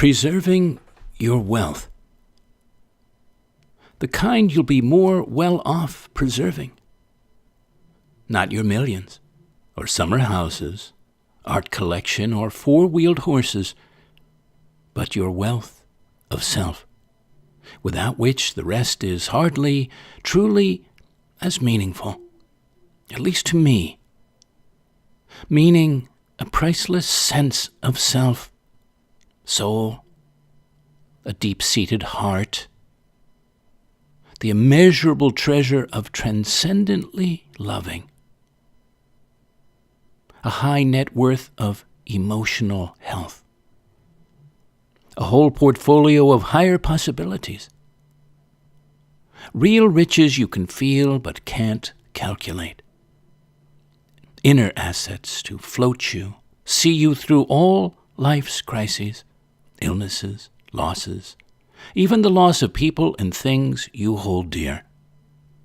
Preserving your wealth. The kind you'll be more well off preserving. Not your millions, or summer houses, art collection, or four-wheeled horses, but your wealth of self, without which the rest is hardly, truly as meaningful, at least to me. Meaning a priceless sense of self, soul, a deep-seated heart, the immeasurable treasure of transcendently loving, a high net worth of emotional health, a whole portfolio of higher possibilities, real riches you can feel but can't calculate, inner assets to float you, see you through all life's crises, illnesses, losses, even the loss of people and things you hold dear,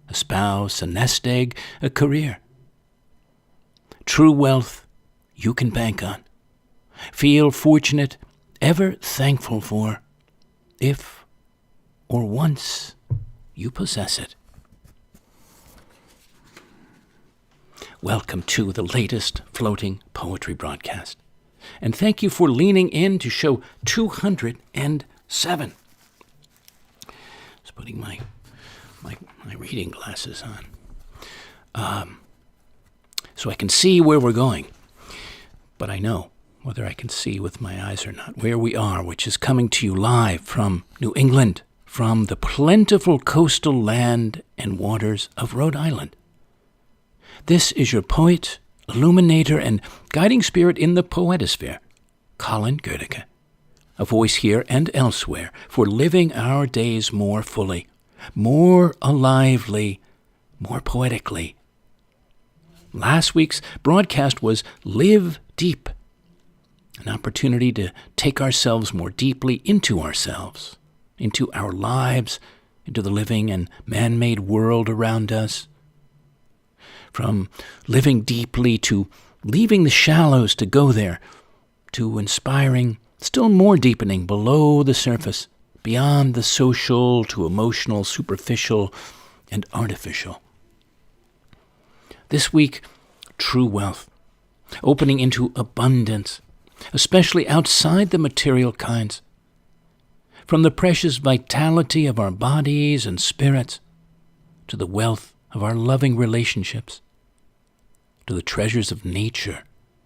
a spouse, a nest egg, a career. True wealth you can bank on, feel fortunate, ever thankful for, if or once you possess it. Welcome to the latest floating poetry broadcast. And thank you for leaning in to show 207. Just putting my reading glasses on. So I can see where we're going. But I know whether I can see with my eyes or not where we are, which is coming to you live from New England, from the plentiful coastal land and waters of Rhode Island. This is your poet, illuminator, and guiding spirit in the poetosphere, Colin Goedecke, a voice here and elsewhere for living our days more fully, more alively, more poetically. Last week's broadcast was Live Deep, an opportunity to take ourselves more deeply into ourselves, into our lives, into the living and man-made world around us. From living deeply to leaving the shallows to go there, to inspiring, still more deepening below the surface, beyond the social to emotional, superficial, and artificial. This week, true wealth, opening into abundance, especially outside the material kinds. From the precious vitality of our bodies and spirits, to the wealth of our loving relationships, to the treasures of nature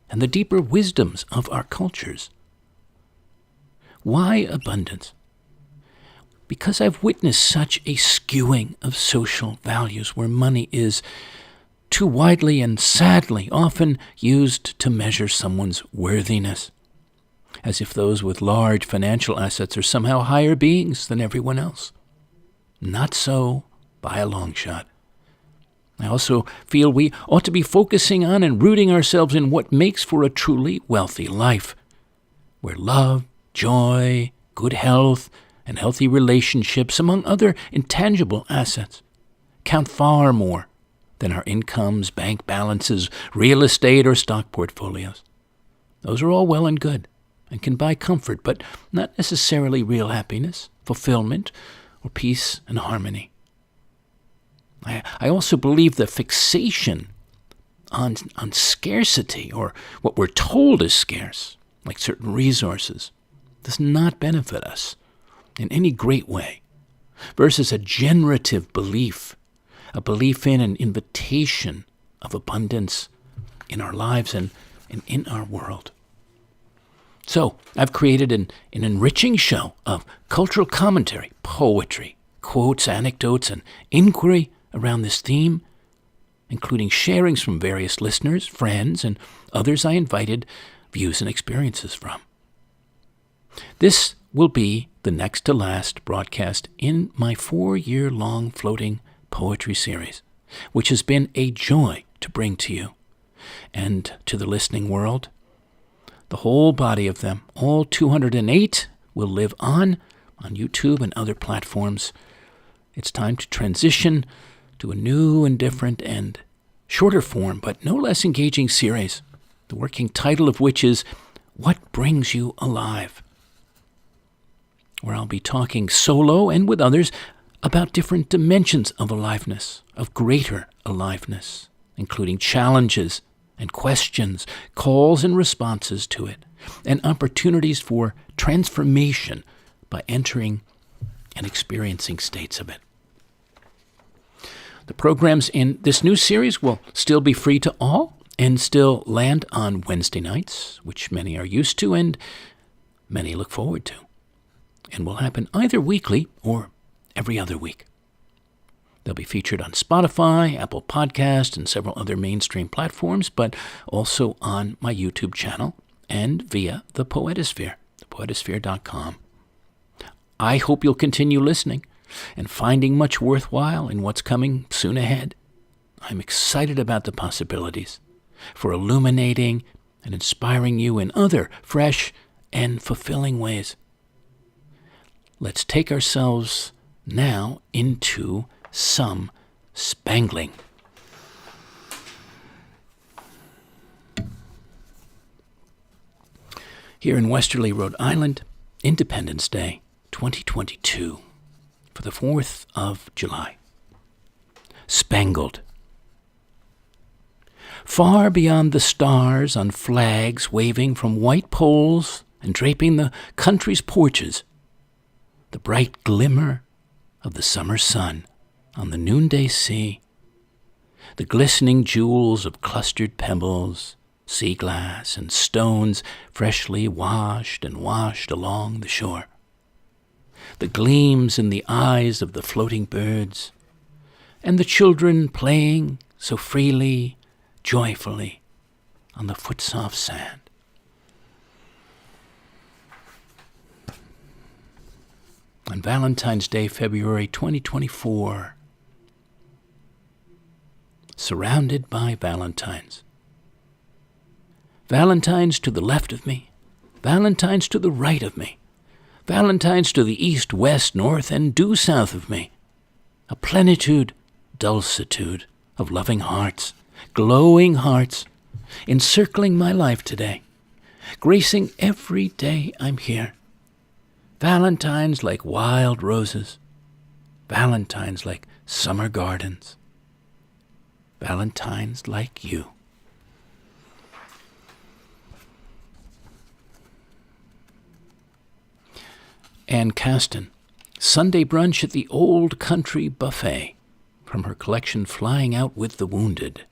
and the deeper wisdoms of our cultures. Why abundance? Because I've witnessed such a skewing of social values where money is too widely and sadly often used to measure someone's worthiness, as if those with large financial assets are somehow higher beings than everyone else. Not so by a long shot. I also feel we ought to be focusing on and rooting ourselves in what makes for a truly wealthy life, where love, joy, good health, and healthy relationships, among other intangible assets, count far more than our incomes, bank balances, real estate, or stock portfolios. Those are all well and good and can buy comfort, but not necessarily real happiness, fulfillment, or peace and harmony. I also believe the fixation on scarcity, or what we're told is scarce, like certain resources, does not benefit us in any great way, versus a generative belief, a belief in an invitation of abundance in our lives and in our world. So I've created an enriching show of cultural commentary, poetry, quotes, anecdotes, and inquiry around this theme, including sharings from various listeners, friends, and others I invited views and experiences from. This will be the next to last broadcast in my 4-year-long floating poetry series, which has been a joy to bring to you and to the listening world. The whole body of them, all 208, will live on YouTube and other platforms. It's time to transition to a new and different and shorter form, but no less engaging series, the working title of which is What Brings You Alive? where I'll be talking solo and with others about different dimensions of aliveness, of greater aliveness, including challenges and questions, calls and responses to it, and opportunities for transformation by entering and experiencing states of it. The programs in this new series will still be free to all and still land on Wednesday nights, which many are used to and many look forward to, and will happen either weekly or every other week. They'll be featured on Spotify, Apple Podcasts, and several other mainstream platforms, but also on my YouTube channel and via the Poetosphere, thepoetosphere.com. I hope you'll continue listening and finding much worthwhile in what's coming soon ahead. I'm excited about the possibilities for illuminating and inspiring you in other fresh and fulfilling ways. Let's take ourselves now into some spangling. Here in Westerly, Rhode Island, Independence Day 2022, for the 4th of July. Spangled. Far beyond the stars on flags waving from white poles and draping the country's porches, the bright glimmer of the summer sun on the noonday sea, the glistening jewels of clustered pebbles, sea glass, and stones freshly washed and washed along the shore, the gleams in the eyes of the floating birds, and the children playing so freely, joyfully on the foot-soft sand. On Valentine's Day, February 2024, surrounded by Valentines. Valentines to the left of me, Valentines to the right of me, Valentines to the east, west, north, and due south of me. A plenitude, dulcitude of loving hearts, glowing hearts, encircling my life today, gracing every day I'm here. Valentines like wild roses, Valentines like summer gardens, Valentines like you. Ann Caston, Sunday Brunch at the Old Country Buffet, from her collection Flying Out with the Wounded.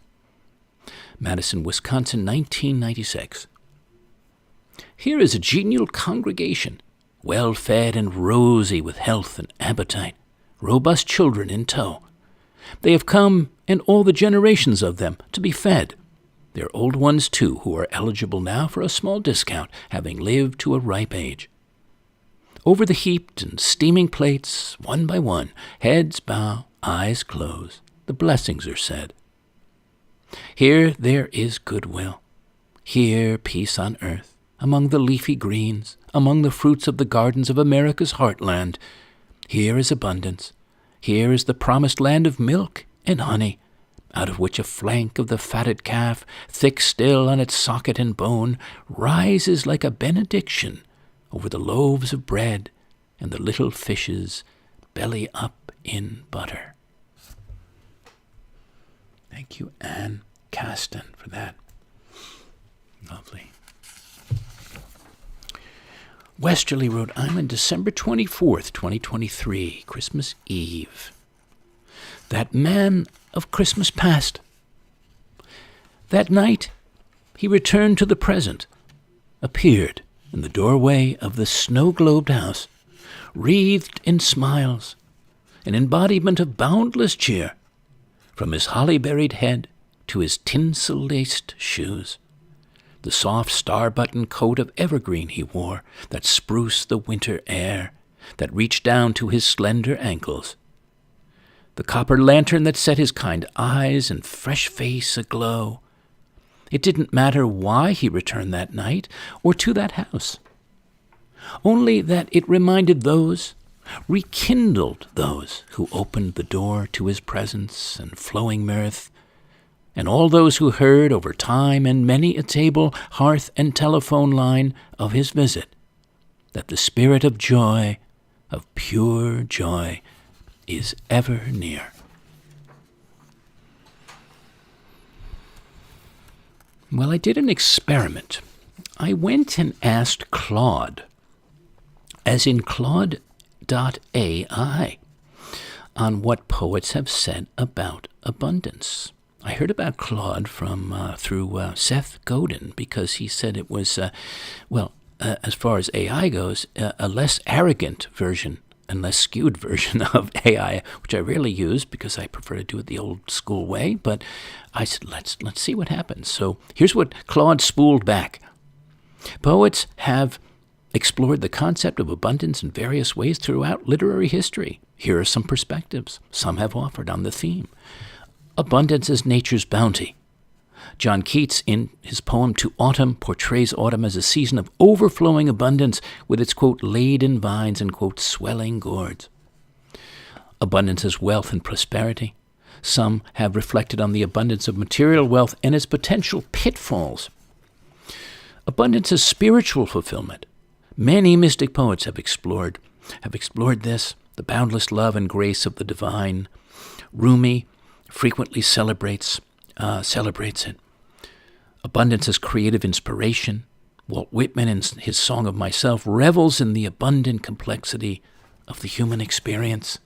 Madison, Wisconsin, 1996. Here is a genial congregation, well-fed and rosy with health and appetite, robust children in tow. They have come, and all the generations of them, to be fed. They're old ones, too, who are eligible now for a small discount, having lived to a ripe age. Over the heaped and steaming plates, one by one, heads bow, eyes close, the blessings are said. Here there is goodwill. Here peace on earth, among the leafy greens, among the fruits of the gardens of America's heartland. Here is abundance. Here is the promised land of milk and honey, out of which a flank of the fatted calf, thick still on its socket and bone, rises like a benediction over the loaves of bread and the little fishes belly up in butter. Thank you, Ann Caston, for that. Lovely. Westerly, Rhode Island, December 24th, 2023, Christmas Eve. That man of Christmas past. That night, he returned to the present, appeared in the doorway of the snow-globed house, wreathed in smiles, an embodiment of boundless cheer, from his holly-berried head to his tinsel-laced shoes. The soft star-button coat of evergreen he wore, that spruced the winter air, that reached down to his slender ankles. The copper lantern that set his kind eyes and fresh face aglow. It didn't matter why he returned that night or to that house, only that it reminded those, rekindled those who opened the door to his presence and flowing mirth, and all those who heard over time and many a table, hearth, and telephone line of his visit, that the spirit of joy of pure joy is ever near. Well, I did an experiment. I went and asked Claude, as in Claude.ai, on what poets have said about abundance. I heard about Claude through Seth Godin, because he said it was, as far as AI goes, a less arrogant version and less skewed version of AI, which I rarely use because I prefer to do it the old school way. But I said, let's see what happens. So here's what Claude spooled back. Poets have explored the concept of abundance in various ways throughout literary history. Here are some perspectives some have offered on the theme. Abundance as nature's bounty. John Keats, in his poem To Autumn, portrays autumn as a season of overflowing abundance with its, quote, laden vines and, quote, swelling gourds. Abundance as wealth and prosperity. Some have reflected on the abundance of material wealth and its potential pitfalls. Abundance as spiritual fulfillment. Many mystic poets have explored this, the boundless love and grace of the divine. Rumi frequently celebrates it. Abundance as creative inspiration. Walt Whitman, in his Song of Myself, revels in the abundant complexity of the human experience.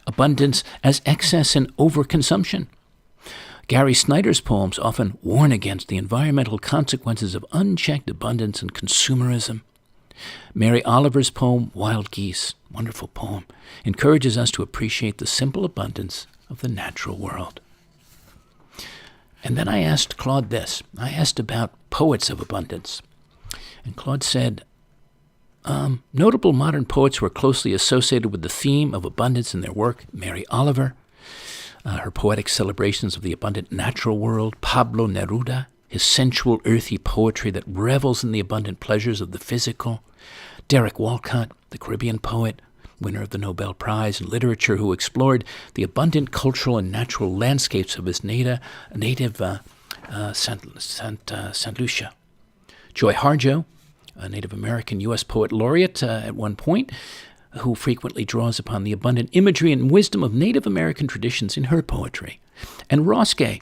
Abundance as excess and overconsumption. Gary Snyder's poems often warn against the environmental consequences of unchecked abundance and consumerism. Mary Oliver's poem, Wild Geese, wonderful poem, encourages us to appreciate the simple abundance of the natural world. And then I asked Claude this. I asked about poets of abundance. And Claude said, notable modern poets who are closely associated with the theme of abundance in their work: Mary Oliver, her poetic celebrations of the abundant natural world; Pablo Neruda, his sensual, earthy poetry that revels in the abundant pleasures of the physical; Derek Walcott, the Caribbean poet, winner of the Nobel Prize in Literature, who explored the abundant cultural and natural landscapes of his native St. Lucia. Joy Harjo, a Native American U.S. poet laureate at one point, who frequently draws upon the abundant imagery and wisdom of Native American traditions in her poetry. And Ross Gay,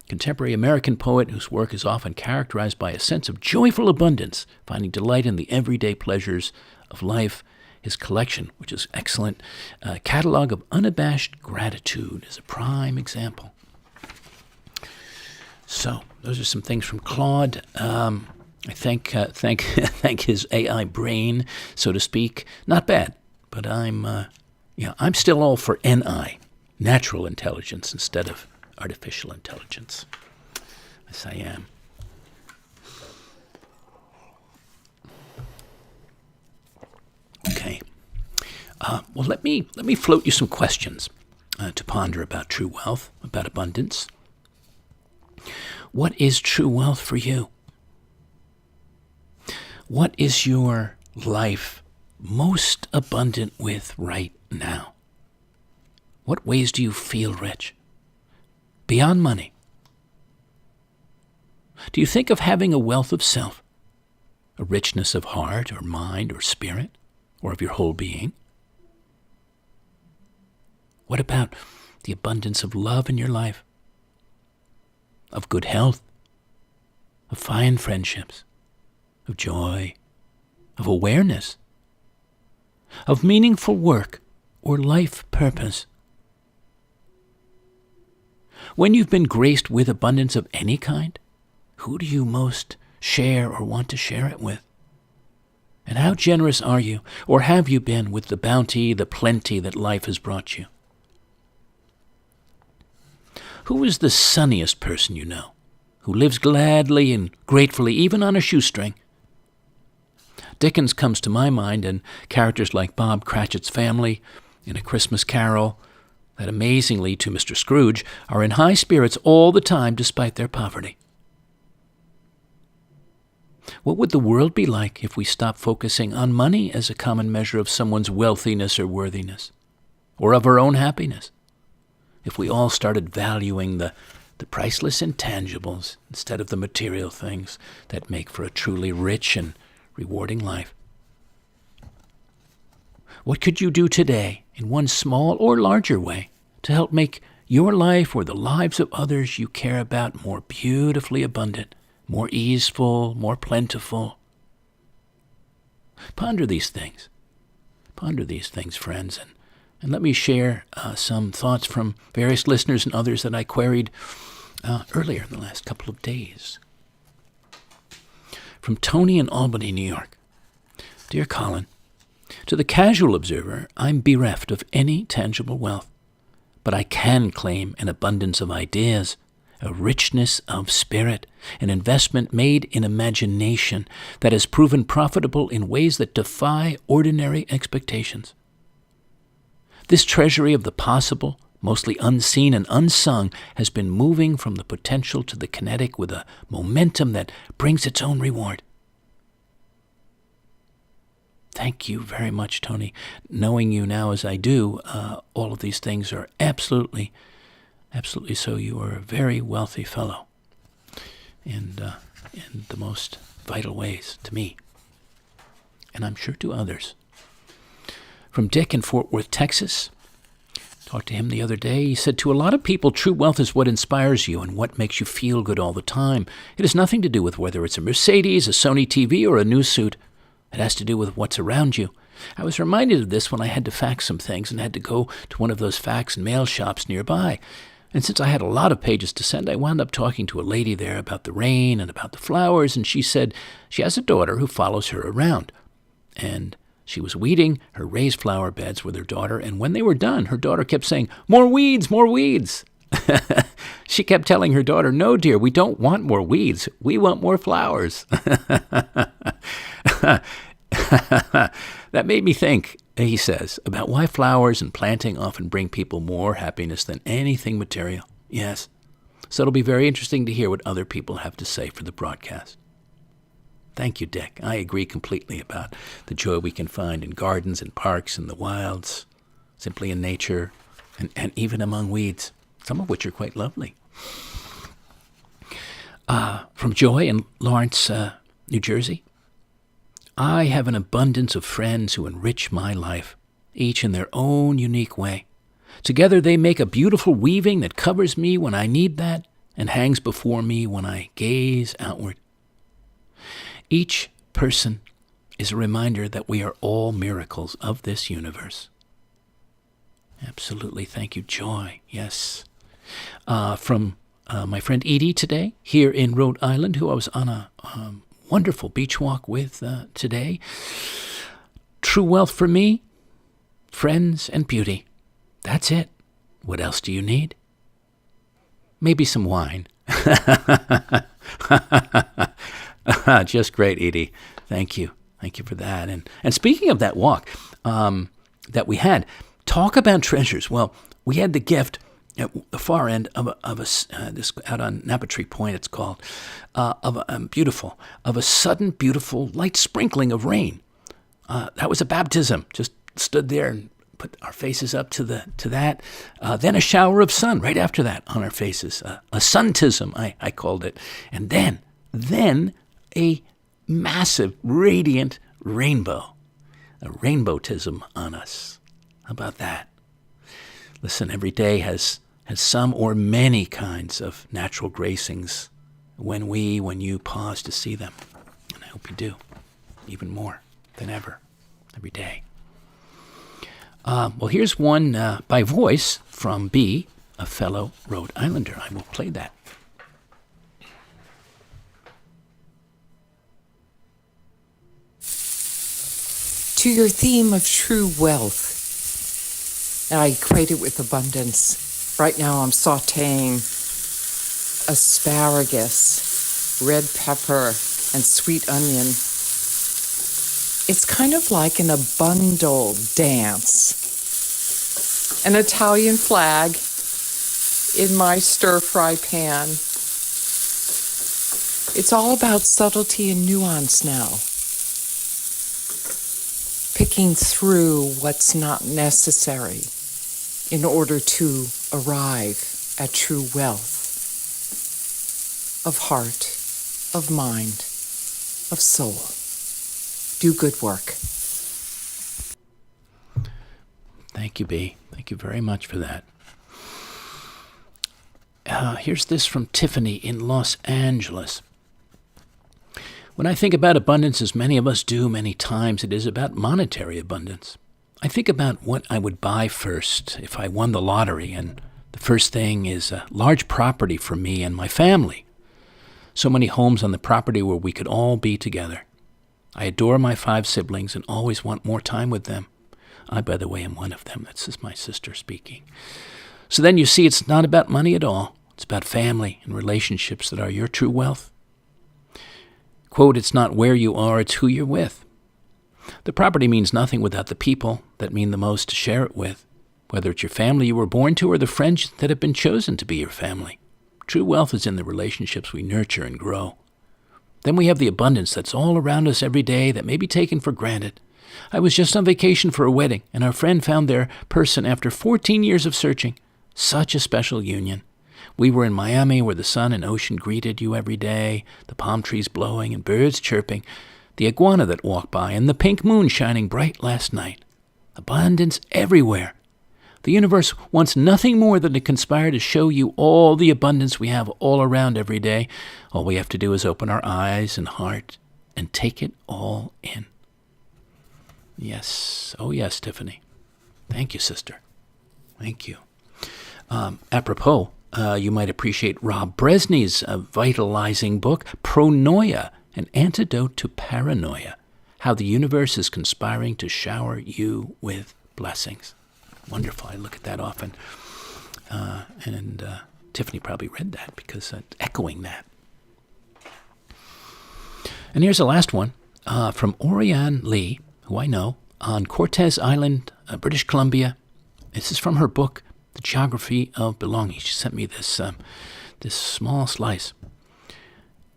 contemporary American poet whose work is often characterized by a sense of joyful abundance, finding delight in the everyday pleasures of life. His collection, which is excellent, Catalog of Unabashed Gratitude, is a prime example. So those are some things from Claude. I thank his AI brain, so to speak. Not bad, but I'm still all for NI, natural intelligence, instead of artificial intelligence. Yes, I am. Okay. Well, let me float you some questions to ponder about true wealth, about abundance. What is true wealth for you? What is your life most abundant with right now? What ways do you feel rich? Beyond money. Do you think of having a wealth of self, a richness of heart or mind or spirit, or of your whole being? What about the abundance of love in your life, of good health, of fine friendships, of joy, of awareness, of meaningful work or life purpose? When you've been graced with abundance of any kind, who do you most share or want to share it with? And how generous are you, or have you been, with the bounty, the plenty that life has brought you? Who is the sunniest person you know, who lives gladly and gratefully even on a shoestring? Dickens comes to my mind, and characters like Bob Cratchit's family in A Christmas Carol, that amazingly, to Mr. Scrooge, are in high spirits all the time despite their poverty. What would the world be like if we stopped focusing on money as a common measure of someone's wealthiness or worthiness, or of our own happiness? If we all started valuing the priceless intangibles instead of the material things that make for a truly rich and rewarding life? What could you do today in one small or larger way to help make your life or the lives of others you care about more beautifully abundant, more easeful, more plentiful? Ponder these things. Ponder these things, friends, and let me share some thoughts from various listeners and others that I queried earlier in the last couple of days. From Tony in Albany, New York. Dear Colin, to the casual observer, I'm bereft of any tangible wealth, but I can claim an abundance of ideas, a richness of spirit, an investment made in imagination that has proven profitable in ways that defy ordinary expectations. This treasury of the possible, mostly unseen and unsung, has been moving from the potential to the kinetic with a momentum that brings its own reward. Thank you very much, Tony. Knowing you now as I do, all of these things are absolutely so. You are a very wealthy fellow, and in the most vital ways to me, and I'm sure to others. From Dick in Fort Worth, Texas. Talked to him the other day. He said, to a lot of people, true wealth is what inspires you and what makes you feel good all the time. It has nothing to do with whether it's a Mercedes, a Sony TV, or a new suit. It has to do with what's around you. I was reminded of this when I had to fax some things and had to go to one of those fax and mail shops nearby. And since I had a lot of pages to send, I wound up talking to a lady there about the rain and about the flowers, and she said she has a daughter who follows her around. And she was weeding her raised flower beds with her daughter, and when they were done, her daughter kept saying, "More weeds, more weeds." She kept telling her daughter, "No, dear, we don't want more weeds. We want more flowers." That made me think, he says, about why flowers and planting often bring people more happiness than anything material. Yes. So it'll be very interesting to hear what other people have to say for the broadcast. Thank you, Dick. I agree completely about the joy we can find in gardens and parks and the wilds, simply in nature, and even among weeds, some of which are quite lovely. From Joy in Lawrence, New Jersey. I have an abundance of friends who enrich my life, each in their own unique way. Together they make a beautiful weaving that covers me when I need that and hangs before me when I gaze outward. Each person is a reminder that we are all miracles of this universe. Absolutely. Thank you, Joy. Yes. From my friend Edie today, here in Rhode Island, who I was on a wonderful beach walk with today. True wealth for me, friends and beauty. That's it. What else do you need? Maybe some wine. Just great, Edie. Thank you. Thank you for that. And speaking of that walk that we had, talk about treasures. Well, we had the gift at the far end of this out on Napatree Point, it's called, of a sudden beautiful light sprinkling of rain. That was a baptism. Just stood there and put our faces up to that. Then a shower of sun right after that on our faces. A suntism, I called it. And then a massive, radiant rainbow. A rainbowtism on us. How about that? Listen, every day has some or many kinds of natural gracings when you pause to see them. And I hope you do, even more than ever, every day. Well, here's one by voice from B, a fellow Rhode Islander. I will play that. To your theme of true wealth, I equate it with abundance. Right now I'm sautéing asparagus, red pepper, and sweet onion. It's kind of like an abundal dance. An Italian flag in my stir-fry pan. It's all about subtlety and nuance now. Picking through what's not necessary in order to arrive at true wealth of heart, of mind, of soul. Do good work. Thank you, B. Thank you very much for that. Here's this from Tiffany in Los Angeles. When I think about abundance, as many of us do many times, it is about monetary abundance. I think about what I would buy first if I won the lottery, and the first thing is a large property for me and my family. So many homes on the property where we could all be together. I adore my 5 siblings and always want more time with them. I, by the way, am one of them. This is my sister speaking. So then you see it's not about money at all. It's about family and relationships that are your true wealth. Quote, it's not where you are, it's who you're with. The property means nothing without the people that mean the most to share it with, whether it's your family you were born to or the friends that have been chosen to be your family. True wealth is in the relationships we nurture and grow. Then we have the abundance that's all around us every day that may be taken for granted. I was just on vacation for a wedding, and our friend found their person after 14 years of searching. Such a special union. We were in Miami where the sun and ocean greeted you every day, the palm trees blowing and birds chirping, the iguana that walked by, and the pink moon shining bright last night. Abundance everywhere. The universe wants nothing more than to conspire to show you all the abundance we have all around every day. All we have to do is open our eyes and heart and take it all in. Yes. Oh, yes, Tiffany. Thank you, sister. Thank you. Apropos, you might appreciate Rob Bresney's vitalizing book, Pronoia, an antidote to paranoia, how the universe is conspiring to shower you with blessings. Wonderful. I look at that often. And Tiffany probably read that because echoing that. And here's the last one from Oriane Lee, who I know, on Cortes Island, British Columbia. This is from her book, The Geography of Belonging. She sent me this small slice.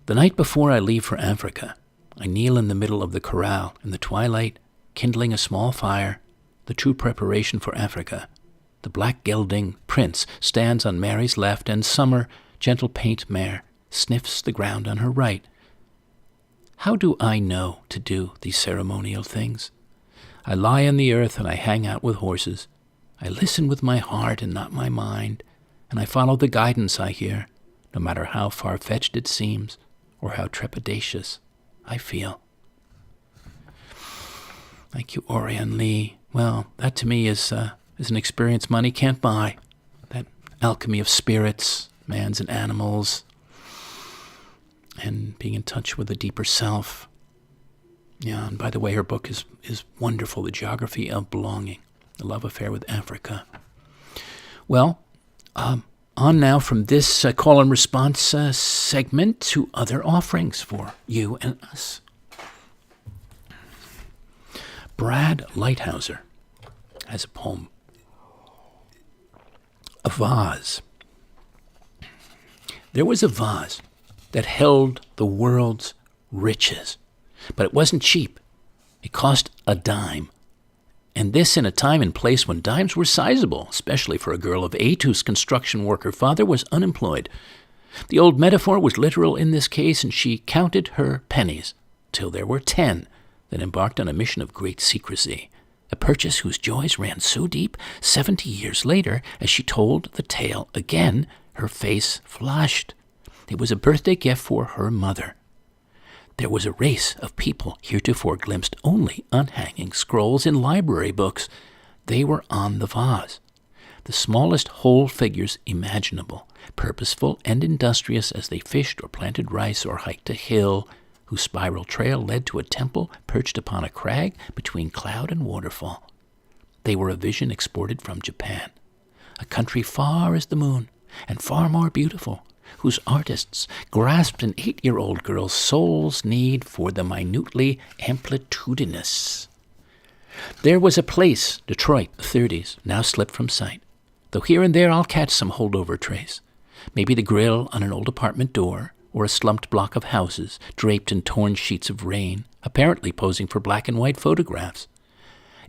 The night before I leave for Africa, I kneel in the middle of the corral in the twilight, kindling a small fire, the true preparation for Africa. The black gelding Prince stands on Mary's left, and Summer, gentle paint mare, sniffs the ground on her right. How do I know to do these ceremonial things? I lie on the earth and I hang out with horses. I listen with my heart and not my mind, and I follow the guidance I hear, no matter how far-fetched it seems or how trepidatious I feel. Thank you, Oriane Lee. Well, that to me is an experience money can't buy. That alchemy of spirits, mans and animals, and being in touch with a deeper self. Yeah, and by the way, her book is wonderful, The Geography of Belonging, a love affair with Africa. Well, on now from this call and response segment to other offerings for you and us. Brad Lighthouser has a poem. A vase. There was a vase that held the world's riches, but it wasn't cheap. It cost a dime. And this in a time and place when dimes were sizable, especially for a girl of 8 whose construction worker father was unemployed. The old metaphor was literal in this case, and she counted her pennies till there were 10, then embarked on a mission of great secrecy, a purchase whose joys ran so deep, 70 years later, as she told the tale again, her face flushed. It was a birthday gift for her mother. There was a race of people heretofore glimpsed only on hanging scrolls in library books. They were on the vase. The smallest whole figures imaginable, purposeful and industrious as they fished or planted rice or hiked a hill, whose spiral trail led to a temple perched upon a crag between cloud and waterfall. They were a vision exported from Japan, a country far as the moon and far more beautiful, whose artists grasped an 8-year-old girl's soul's need for the minutely amplitudinous. There was a place, Detroit, the 30s, now slipped from sight, though here and there I'll catch some holdover trace. Maybe the grill on an old apartment door, or a slumped block of houses draped in torn sheets of rain, apparently posing for black and white photographs.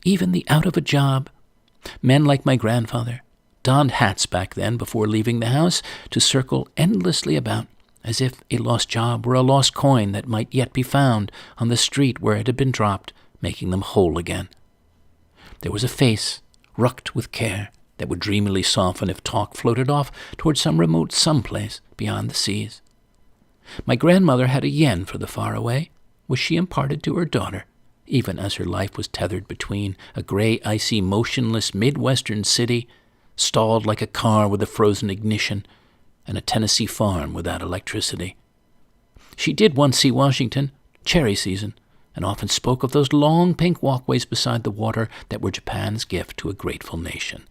Even the out of a job. Men like my grandfather donned hats back then before leaving the house to circle endlessly about, as if a lost job were a lost coin that might yet be found on the street where it had been dropped, making them whole again. There was a face, rucked with care, that would dreamily soften if talk floated off toward some remote someplace beyond the seas. My grandmother had a yen for the faraway, which she imparted to her daughter, even as her life was tethered between a gray, icy, motionless Midwestern city, stalled like a car with a frozen ignition, and a Tennessee farm without electricity. She did once see Washington, cherry season, and often spoke of those long pink walkways beside the water that were Japan's gift to a grateful nation.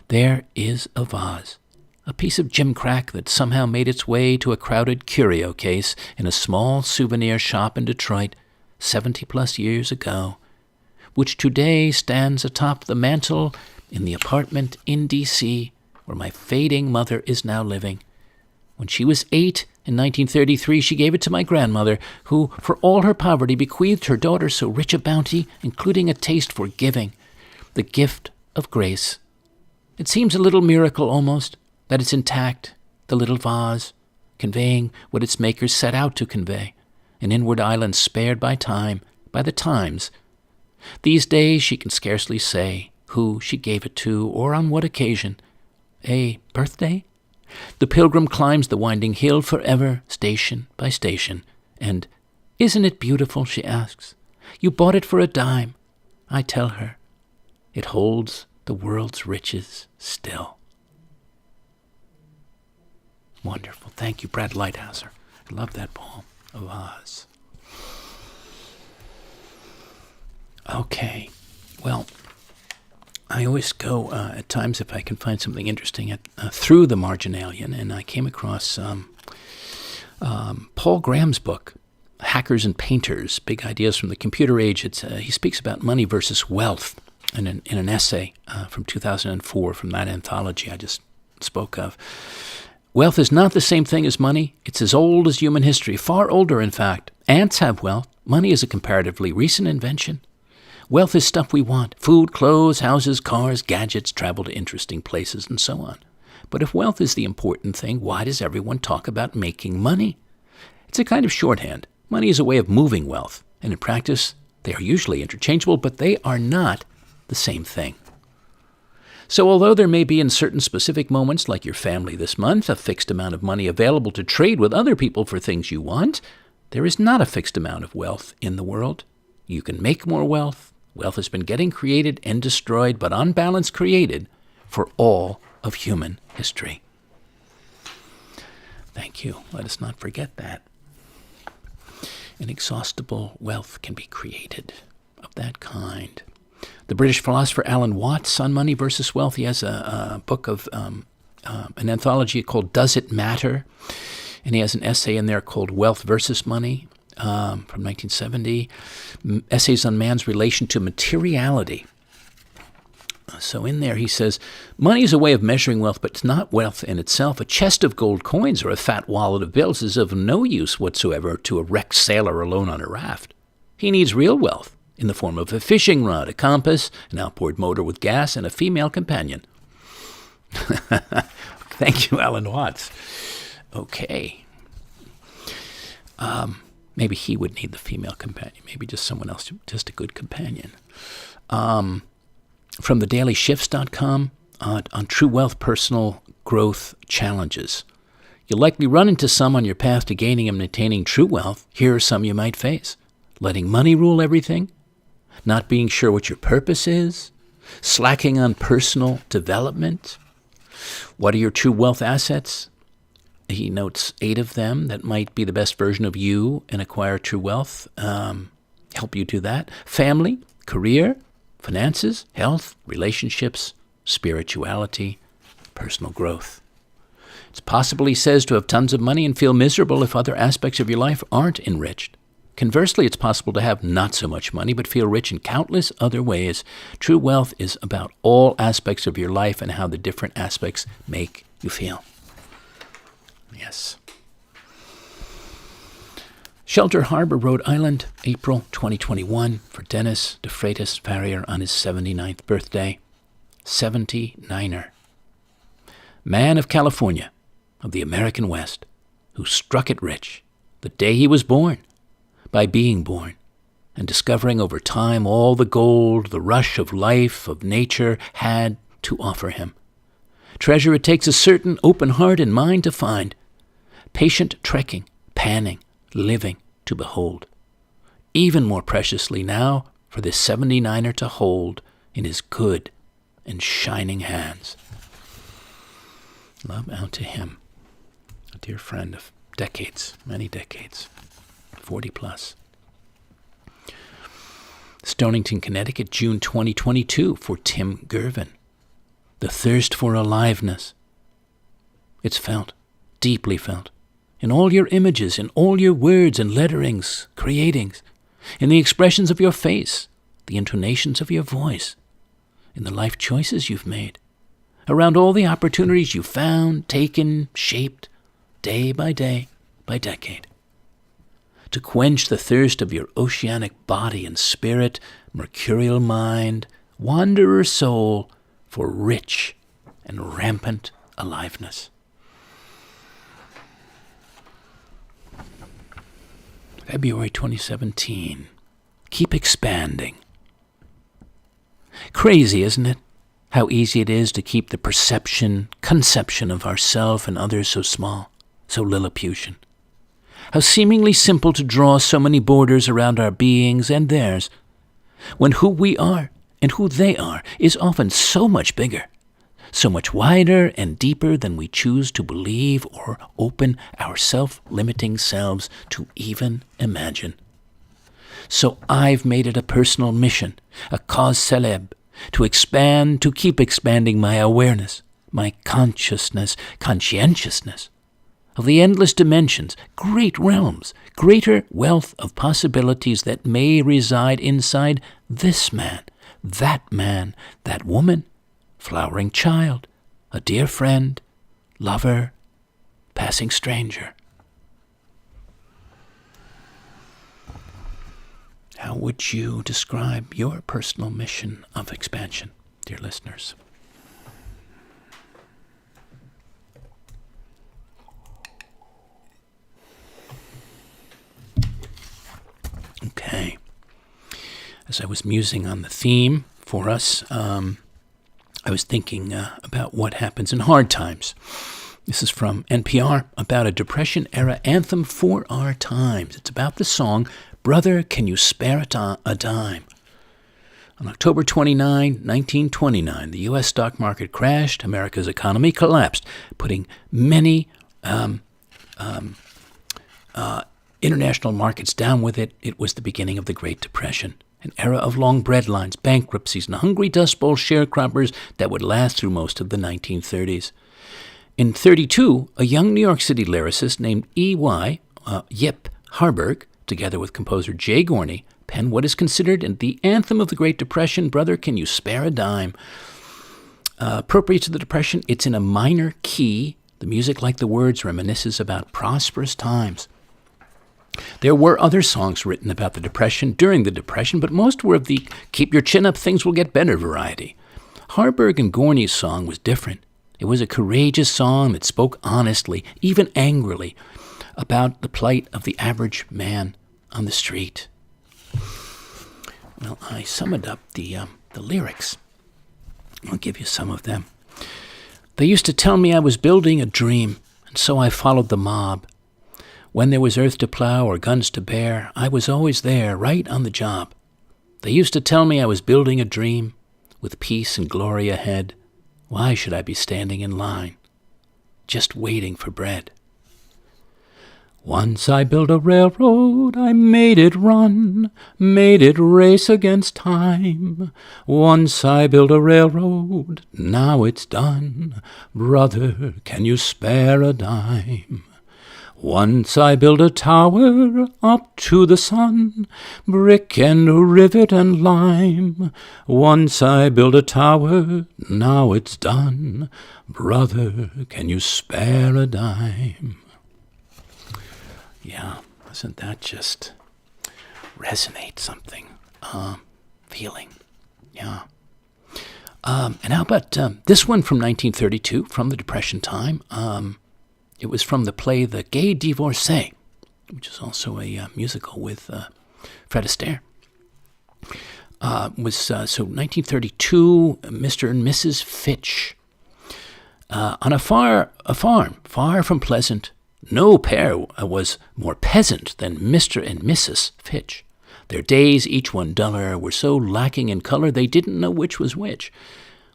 There is a vase, a piece of gimcrack that somehow made its way to a crowded curio case in a small souvenir shop in Detroit 70-plus years ago, which today stands atop the mantel in the apartment in D.C. where my fading mother is now living. When she was 8 in 1933, she gave it to my grandmother, who, for all her poverty, bequeathed her daughter so rich a bounty, including a taste for giving, the gift of grace. It seems a little miracle almost that it's intact, the little vase, conveying what its makers set out to convey, an inward island spared by time, by the times. These days she can scarcely say who she gave it to or on what occasion. A birthday? The pilgrim climbs the winding hill forever, station by station, and, "Isn't it beautiful?" she asks. "You bought it for a dime." I tell her, "It holds the world's riches still." Wonderful. Thank you, Brad Lighthouser. I love that poem of Oz. Okay. Well, I always go at times, if I can find something interesting, through the marginalia, and I came across Paul Graham's book, Hackers and Painters, Big Ideas from the Computer Age. He speaks about money versus wealth in an essay from 2004 from that anthology I just spoke of. Wealth is not the same thing as money. It's as old as human history, far older, in fact. Ants have wealth. Money is a comparatively recent invention. Wealth is stuff we want: food, clothes, houses, cars, gadgets, travel to interesting places, and so on. But if wealth is the important thing, why does everyone talk about making money? It's a kind of shorthand. Money is a way of moving wealth, and in practice, they are usually interchangeable, but they are not the same thing. So although there may be in certain specific moments, like your family this month, a fixed amount of money available to trade with other people for things you want, there is not a fixed amount of wealth in the world. You can make more wealth. Wealth has been getting created and destroyed, but on balance created for all of human history. Thank you. Let us not forget that. Inexhaustible wealth can be created of that kind. The British philosopher Alan Watts on money versus wealth, he has a book of an anthology called Does It Matter? And he has an essay in there called Wealth versus Money from 1970, essays on man's relation to materiality. So in there he says, money is a way of measuring wealth, but it's not wealth in itself. A chest of gold coins or a fat wallet of bills is of no use whatsoever to a wrecked sailor alone on a raft. He needs real wealth in the form of a fishing rod, a compass, an outboard motor with gas, and a female companion. Thank you, Alan Watts. Okay. Maybe he would need the female companion. Maybe just someone else, just a good companion. From theDailyShifts.com on True Wealth Personal Growth Challenges. You'll likely run into some on your path to gaining and maintaining true wealth. Here are some you might face. Letting money rule everything. Not being sure what your purpose is. Slacking on personal development. What are your true wealth assets? He notes 8 of them that might be the best version of you and acquire true wealth. Help you do that. Family, career, finances, health, relationships, spirituality, personal growth. It's possible, he says, to have tons of money and feel miserable if other aspects of your life aren't enriched. Conversely, it's possible to have not so much money but feel rich in countless other ways. True wealth is about all aspects of your life and how the different aspects make you feel. Yes. Shelter Harbor, Rhode Island, April 2021, for Dennis DeFreitas Farrier on his 79th birthday. 79er. Man of California, of the American West, who struck it rich the day he was born, by being born, and discovering over time all the gold the rush of life, of nature, had to offer him. Treasure it takes a certain open heart and mind to find, patient trekking, panning, living to behold. Even more preciously now for this 79er to hold in his good and shining hands. Love out to him, a dear friend of decades, many decades, 40 plus. Stonington, Connecticut, June 2022, for Tim Gervin. The thirst for aliveness. It's felt, deeply felt, in all your images, in all your words and letterings, creatings, in the expressions of your face, the intonations of your voice, in the life choices you've made, around all the opportunities you found, taken, shaped, day by decade. To quench the thirst of your oceanic body and spirit, mercurial mind, wanderer soul, for rich and rampant aliveness. February 2017. Keep expanding. Crazy, isn't it? How easy it is to keep the perception, conception of ourself and others so small, so Lilliputian. How seemingly simple to draw so many borders around our beings and theirs, when who we are and who they are is often so much bigger, so much wider and deeper than we choose to believe or open our self-limiting selves to even imagine. So I've made it a personal mission, a cause célèbre, to expand, to keep expanding my awareness, my consciousness, conscientiousness, of the endless dimensions, great realms, greater wealth of possibilities that may reside inside this man, that woman, flowering child, a dear friend, lover, passing stranger. How would you describe your personal mission of expansion, dear listeners? Okay. As I was musing on the theme for us, I was thinking about what happens in hard times. This is from NPR, about a Depression-era anthem for our times. It's about the song, Brother, Can You Spare a Dime? On October 29, 1929, the U.S. stock market crashed, America's economy collapsed, putting many international markets down with it. It was the beginning of the Great Depression, an era of long breadlines, bankruptcies, and hungry Dust Bowl sharecroppers that would last through most of the 1930s. In 1932, a young New York City lyricist named Yip Harburg, together with composer Jay Gorney, penned what is considered the anthem of the Great Depression, Brother, Can You Spare a Dime? Appropriate to the Depression, it's in a minor key. The music, like the words, reminisces about prosperous times. There were other songs written about the Depression during the Depression, but most were of the keep your chin up, things will get better variety. Harburg and Gorney's song was different. It was a courageous song that spoke honestly, even angrily, about the plight of the average man on the street. Well, I summed up the lyrics. I'll give you some of them. They used to tell me I was building a dream, and so I followed the mob. When there was earth to plow or guns to bear, I was always there, right on the job. They used to tell me I was building a dream, with peace and glory ahead. Why should I be standing in line, just waiting for bread? Once I built a railroad, I made it run, made it race against time. Once I built a railroad, now it's done. Brother, can you spare a dime? Once I built a tower up to the sun, brick and rivet and lime. Once I built a tower, now it's done. Brother, can you spare a dime? Yeah, doesn't that just resonate something? Feeling, yeah. And how about this one from 1932, from the Depression time? It was from the play The Gay Divorcee, which is also a musical with Fred Astaire. So 1932, Mr. and Mrs. Fitch. On a farm far from pleasant, no pair was more peasant than Mr. and Mrs. Fitch. Their days, each one duller, were so lacking in color they didn't know which was which,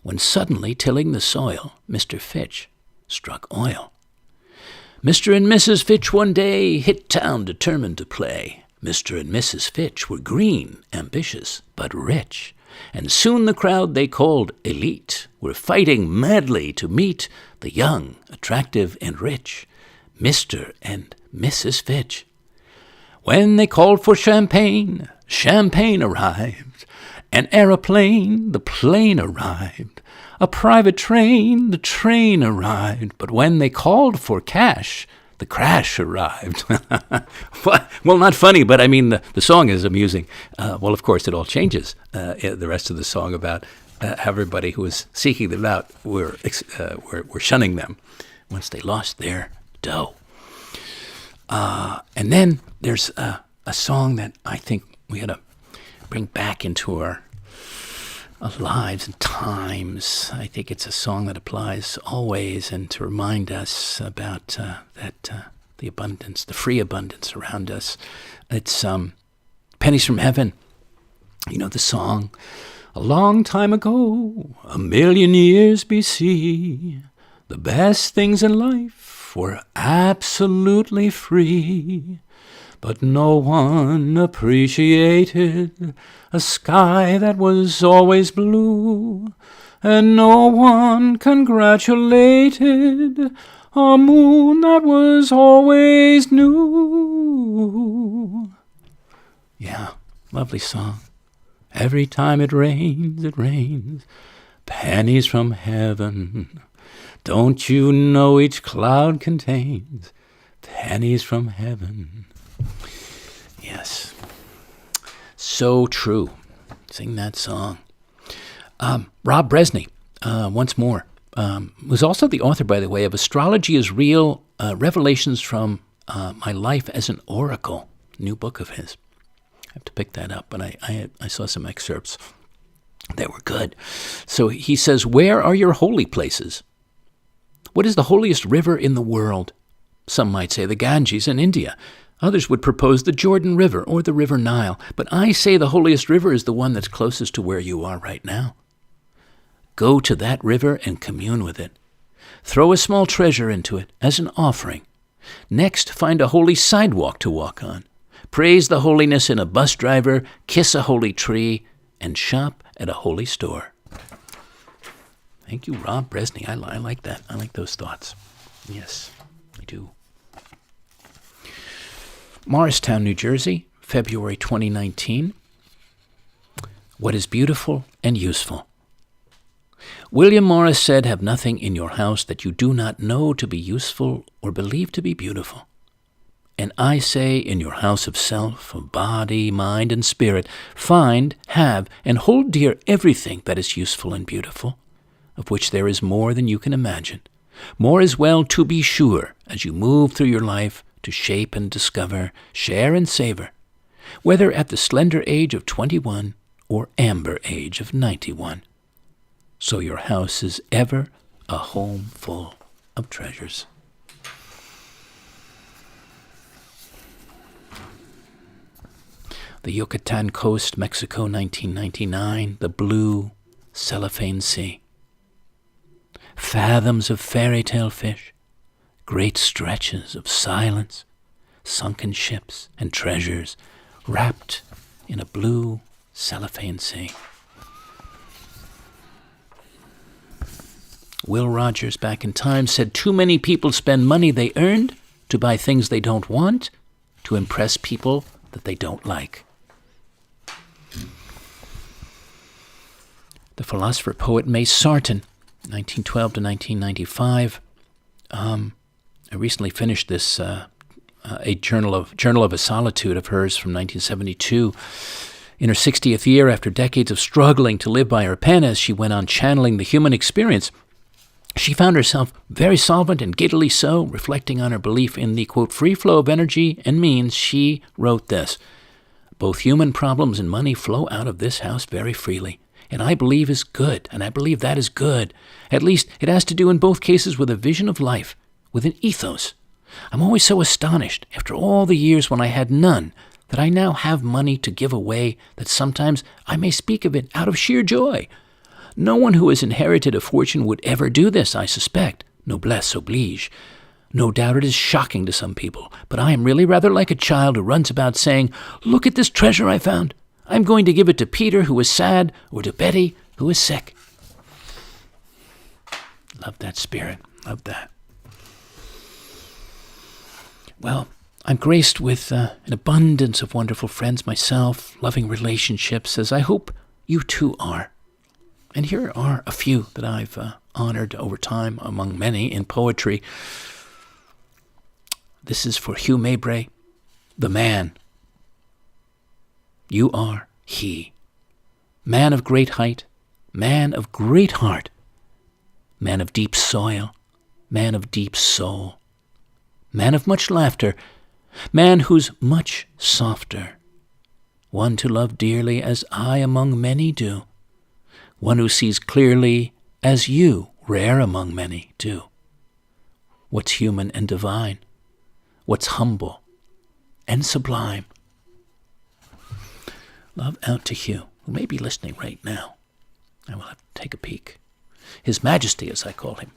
when suddenly, tilling the soil, Mr. Fitch struck oil. Mr. and Mrs. Fitch one day hit town determined to play. Mr. and Mrs. Fitch were green, ambitious, but rich, and soon the crowd they called elite were fighting madly to meet the young, attractive, and rich Mr. and Mrs. Fitch. When they called for champagne, champagne arrived. An aeroplane, the plane arrived. A private train, the train arrived. But when they called for cash, the crash arrived. Well, not funny, but I mean, the song is amusing. Well, of course, it all changes. The rest of the song about how everybody who was seeking them out were shunning them once they lost their dough. And then there's a song that I think we had to bring back into our lives and times. I think it's a song that applies always, and to remind us about the abundance, the free abundance around us. It's Pennies from Heaven. You know the song. A long time ago, 1,000,000 years BC, the best things in life were absolutely free. But no one appreciated a sky that was always blue, and no one congratulated a moon that was always new. Yeah, lovely song. Every time it rains, pennies from heaven. Don't you know each cloud contains pennies from heaven? Yes, so true. Sing that song. Rob Bresney, once more, was also the author, by the way, of Astrology is Real, Revelations from My Life as an Oracle, new book of his. I have to pick that up, but I saw some excerpts that were good. So he says, where are your holy places? What is the holiest river in the world? Some might say the Ganges in India. Others would propose the Jordan River or the River Nile. But I say the holiest river is the one that's closest to where you are right now. Go to that river and commune with it. Throw a small treasure into it as an offering. Next, find a holy sidewalk to walk on. Praise the holiness in a bus driver, kiss a holy tree, and shop at a holy store. Thank you, Rob Bresney. I like that. I like those thoughts. Yes, I do. Morristown, New Jersey, February 2019. What is beautiful and useful? William Morris said, have nothing in your house that you do not know to be useful or believe to be beautiful. And I say, in your house of self, of body, mind, and spirit, find, have, and hold dear everything that is useful and beautiful, of which there is more than you can imagine. More as well, to be sure, as you move through your life to shape and discover, share and savor, whether at the slender age of 21 or amber age of 91. So your house is ever a home full of treasures. The Yucatan Coast, Mexico, 1999, the blue cellophane sea. Fathoms of fairy tale fish, great stretches of silence, sunken ships and treasures wrapped in a blue cellophane sea. Will Rogers, back in time, said too many people spend money they earned to buy things they don't want, to impress people that they don't like. The philosopher poet May Sarton, 1912 to 1995. I recently finished this a Journal of a Solitude of hers from 1972. In her 60th year, after decades of struggling to live by her pen as she went on channeling the human experience, she found herself very solvent and giddily so, reflecting on her belief in the, quote, free flow of energy and means. She wrote this: Both human problems and money flow out of this house very freely, and I believe is good, and I believe that is good. At least it has to do in both cases with a vision of life, with an ethos. I'm always so astonished, after all the years when I had none, that I now have money to give away, that sometimes I may speak of it out of sheer joy. No one who has inherited a fortune would ever do this, I suspect. Noblesse oblige. No doubt it is shocking to some people, but I am really rather like a child who runs about saying, "Look at this treasure I found. I'm going to give it to Peter, who is sad, or to Betty, who is sick." Love that spirit. Love that. Well, I'm graced with an abundance of wonderful friends myself, loving relationships, as I hope you too are. And here are a few that I've honored over time, among many, in poetry. This is for Hugh Mabray, the man. You are he. Man of great height, man of great heart, man of deep soil, man of deep soul, man of much laughter, man who's much softer, one to love dearly as I among many do, one who sees clearly as you, rare among many, do. What's human and divine, what's humble and sublime. Love out to Hugh, who may be listening right now. I will have to take a peek. His Majesty, as I call him.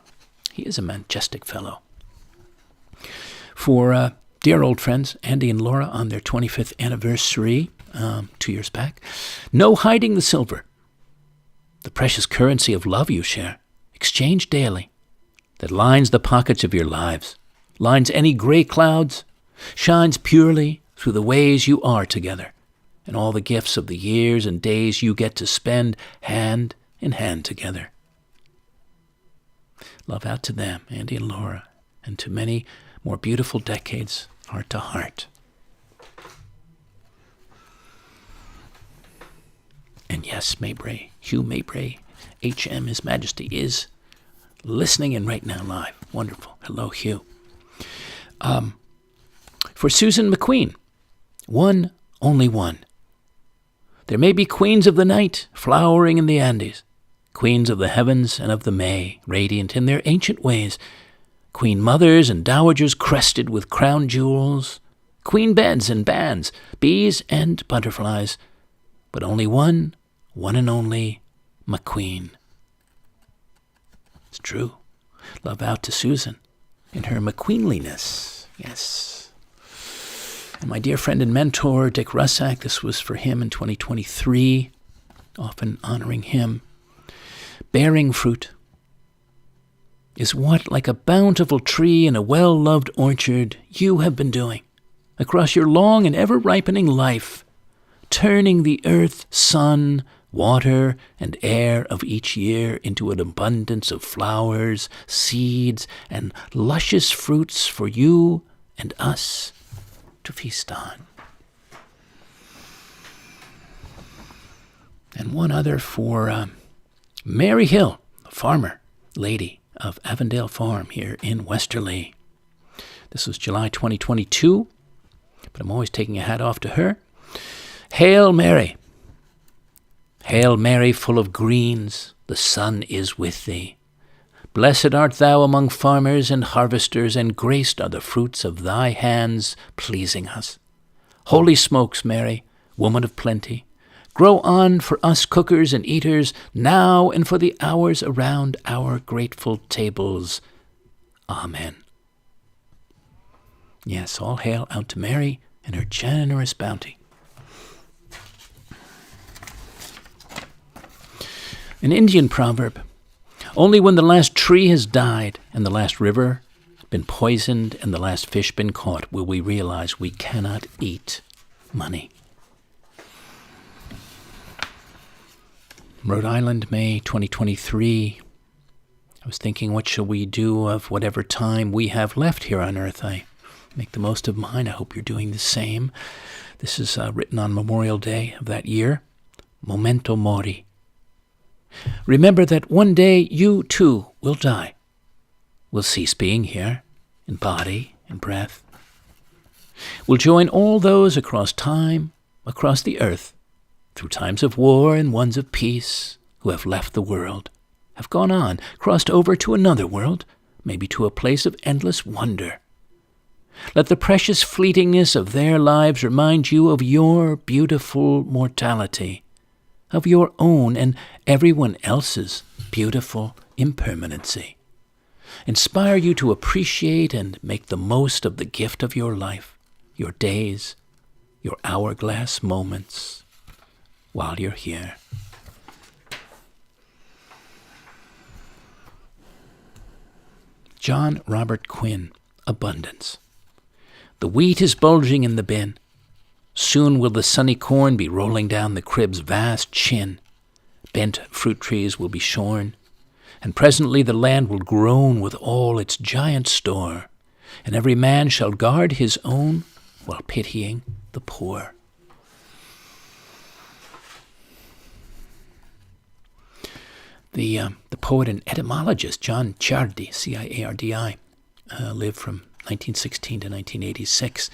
He is a majestic fellow. For dear old friends, Andy and Laura, on their 25th anniversary, 2 years back, no hiding the silver. The precious currency of love you share, exchange daily, that lines the pockets of your lives, lines any gray clouds, shines purely through the ways you are together, and all the gifts of the years and days you get to spend hand in hand together. Love out to them, Andy and Laura, and to many more beautiful decades, heart to heart. And yes, Mabray, Hugh Mabray, HM, His Majesty, is listening in right now live. Wonderful. Hello, Hugh. For Susan McQueen, one, only one. There may be queens of the night, flowering in the Andes, queens of the heavens and of the May, radiant in their ancient ways, queen mothers and dowagers crested with crown jewels, queen beds and bands, bees and butterflies, but only one and only McQueen. It's true. Love out to Susan in her McQueenliness. Yes. And my dear friend and mentor, Dick Russack, this was for him in 2023, often honoring him. Bearing fruit is what, like a bountiful tree in a well-loved orchard, you have been doing across your long and ever-ripening life, turning the earth, sun, water, and air of each year into an abundance of flowers, seeds, and luscious fruits for you and us to feast on. And one other for Mary Hill, a farmer, lady of Avondale Farm here in Westerly. This was July 2022, but I'm always taking a hat off to her. Hail Mary! Hail Mary, full of greens, the sun is with thee. Blessed art thou among farmers and harvesters, and graced are the fruits of thy hands, pleasing us. Holy smokes, Mary, woman of plenty, grow on for us cookers and eaters, now and for the hours around our grateful tables. Amen. Yes, all hail out to Mary and her generous bounty. An Indian proverb: only when the last tree has died and the last river been poisoned and the last fish been caught will we realize we cannot eat money. Rhode Island, May 2023. I was thinking, what shall we do of whatever time we have left here on earth? I make the most of mine. I hope you're doing the same. This is written on Memorial Day of that year. Memento mori. Remember that one day you too will die, will cease being here in body and breath. Will join all those across time, across the earth, through times of war and ones of peace, who have left the world, have gone on, crossed over to another world, maybe to a place of endless wonder. Let the precious fleetingness of their lives remind you of your beautiful mortality, of your own and everyone else's beautiful impermanency. Inspire you to appreciate and make the most of the gift of your life, your days, your hourglass moments while you're here. John Robert Quinn, Abundance. The wheat is bulging in the bin. Soon will the sunny corn be rolling down the crib's vast chin. Bent fruit trees will be shorn, and presently the land will groan with all its giant store, and every man shall guard his own while pitying the poor. The poet and etymologist John Ciardi, C-I-A-R-D-I, lived from 1916 to 1986.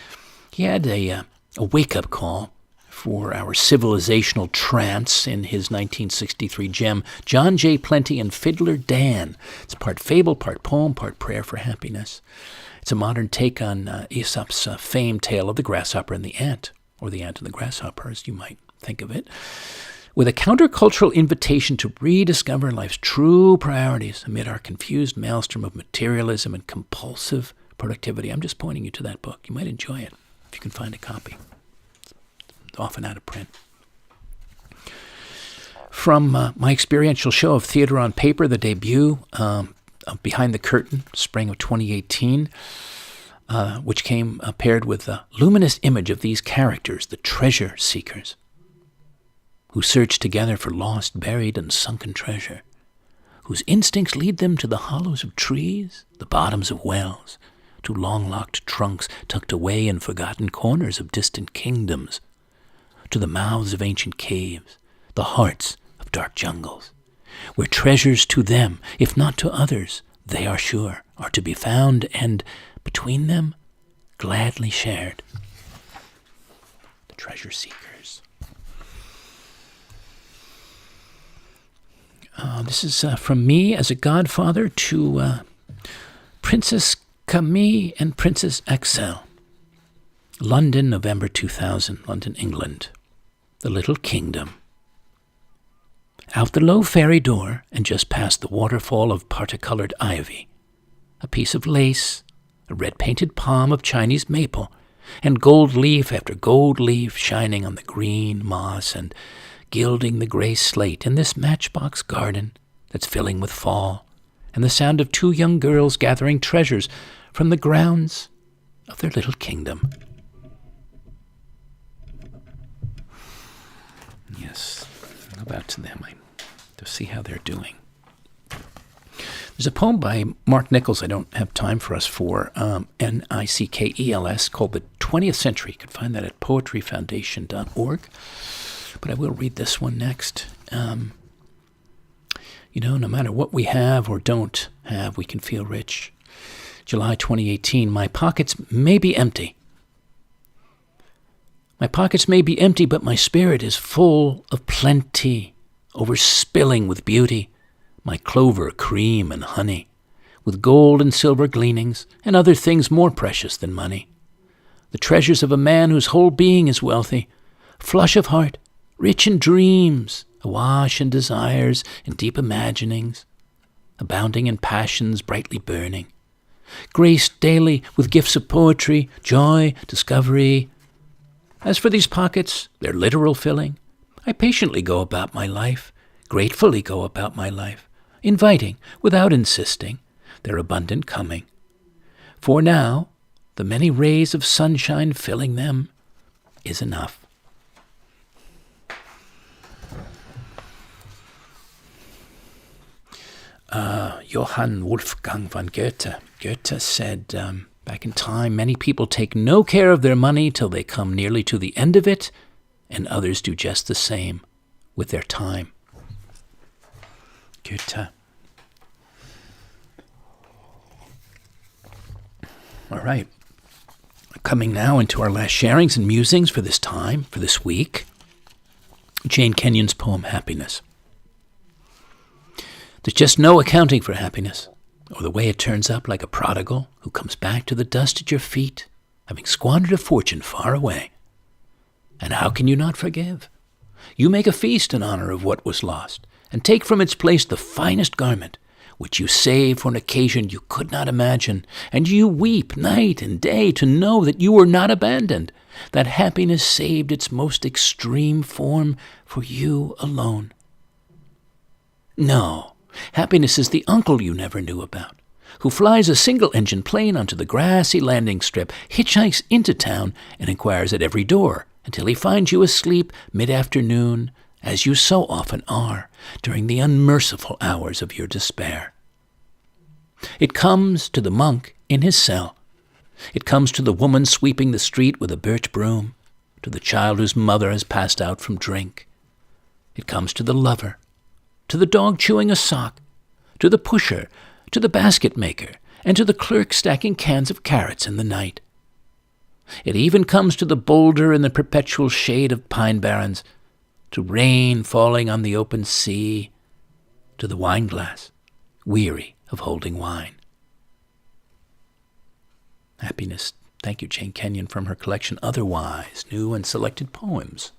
He had a wake-up call for our civilizational trance in his 1963 gem, John J. Plenty and Fiddler Dan. It's part fable, part poem, part prayer for happiness. It's a modern take on Aesop's famed tale of the grasshopper and the ant, or the ant and the grasshopper, as you might think of it, with a countercultural invitation to rediscover life's true priorities amid our confused maelstrom of materialism and compulsive productivity. I'm just pointing you to that book. You might enjoy it if you can find a copy. It's often out of print. From my experiential show of Theater on Paper, the debut of Behind the Curtain, spring of 2018, which came paired with a luminous image of these characters, the treasure seekers, who search together for lost, buried, and sunken treasure, whose instincts lead them to the hollows of trees, the bottoms of wells, to long-locked trunks tucked away in forgotten corners of distant kingdoms, to the mouths of ancient caves, the hearts of dark jungles, where treasures to them, if not to others, they are sure, are to be found, and between them, gladly shared. The treasure seekers. This is from me as a godfather to Princess Camille and Princess Axel. London, November 2000, London, England. The Little Kingdom. Out the low fairy door and just past the waterfall of parti-colored ivy, a piece of lace, a red-painted palm of Chinese maple, and gold leaf after gold leaf shining on the green moss and gilding the gray slate in this matchbox garden that's filling with fall, and the sound of two young girls gathering treasures from the grounds of their little kingdom. Yes, go back to them to see how they're doing. There's a poem by Mark Nichols I don't have time for us for, Nickels, called The 20th Century. You can find that at poetryfoundation.org. But I will read this one next. No matter what we have or don't have, we can feel rich. July 2018, my pockets may be empty. My pockets may be empty, but my spirit is full of plenty, overspilling with beauty, my clover, cream, and honey, with gold and silver gleanings, and other things more precious than money. The treasures of a man whose whole being is wealthy, flush of heart, rich in dreams, awash in desires and deep imaginings, abounding in passions brightly burning, graced daily with gifts of poetry, joy, discovery. As for these pockets, their literal filling, I patiently go about my life, gratefully go about my life, inviting, without insisting, their abundant coming. For now, the many rays of sunshine filling them is enough. Johann Wolfgang von Goethe. Goethe said, back in time, many people take no care of their money till they come nearly to the end of it, and others do just the same with their time. Goethe. All right. Coming now into our last sharings and musings for this time, for this week, Jane Kenyon's poem, Happiness. There's just no accounting for happiness, or the way it turns up like a prodigal who comes back to the dust at your feet, having squandered a fortune far away. And how can you not forgive? You make a feast in honor of what was lost, and take from its place the finest garment, which you save for an occasion you could not imagine, and you weep night and day to know that you were not abandoned, that happiness saved its most extreme form for you alone. No, happiness is the uncle you never knew about, who flies a single-engine plane onto the grassy landing strip, hitchhikes into town, and inquires at every door until he finds you asleep mid-afternoon, as you so often are during the unmerciful hours of your despair. It comes to the monk in his cell. It comes to the woman sweeping the street with a birch broom, to the child whose mother has passed out from drink. It comes to the lover, to the dog chewing a sock, to the pusher, to the basket maker, and to the clerk stacking cans of carrots in the night. It even comes to the boulder in the perpetual shade of pine barrens, to rain falling on the open sea, to the wine glass, weary of holding wine. Happiness. Thank you, Jane Kenyon, from her collection Otherwise, New and Selected Poems.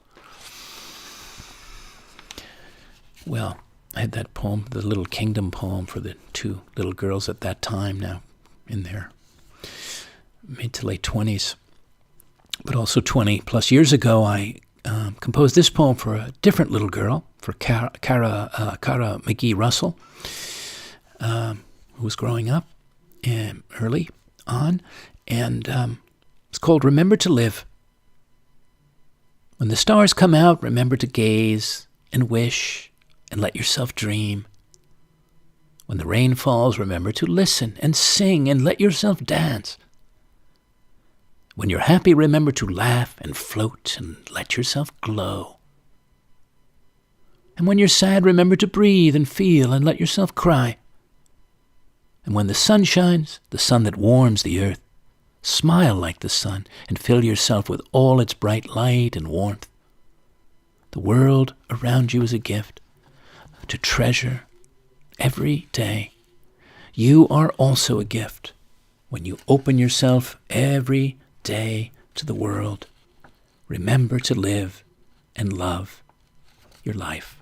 Well, I had that poem, the Little Kingdom poem, for the two little girls at that time, now in their mid to late 20s. But also 20 plus years ago, I composed this poem for a different little girl, for Cara McGee Russell, who was growing up early on, and it's called Remember to Live. When the stars come out, remember to gaze and wish and let yourself dream. When the rain falls, remember to listen and sing and let yourself dance. When you're happy, remember to laugh and float and let yourself glow. And when you're sad, remember to breathe and feel and let yourself cry. And when the sun shines, the sun that warms the earth, smile like the sun and fill yourself with all its bright light and warmth. The world around you is a gift to treasure every day. You are also a gift when you open yourself every day to the world. Remember to live and love your life.